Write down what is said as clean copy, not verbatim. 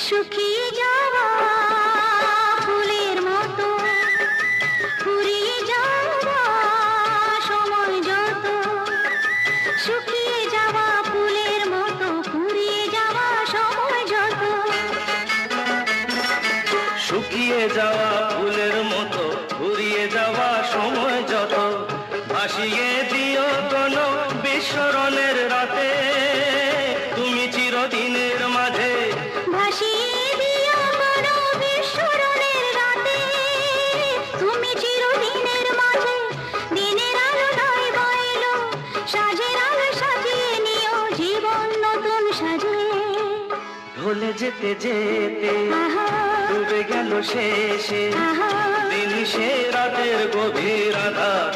শুকিয়ে যাওয়া ফুলের মতো ফুরিয়ে যাওয়া সময় যত, শুকিয়ে যাওয়া ফুলের মতো ফুরিয়ে যাওয়া সময় যত, শুকিয়ে যাওয়া ফুলের মতো ফুরিয়ে যাওয়া সময় যত, ভাসিয়ে দিও কোনো বিস্মরণের রাতে তুমি চিরদিনের মাঝে, ভাসিয়ে দিও কোনো বিস্মরণের রাতে তুমি চিরদিনের মাঝে। দিনের আলো নয় বইলো সাজের আলো সাজিয়ে নিও জীবন নতুন সাজে। ঢলে যেতে যেতে ডুবে গেল শেষে দিন, সে রাতের গভীর আধার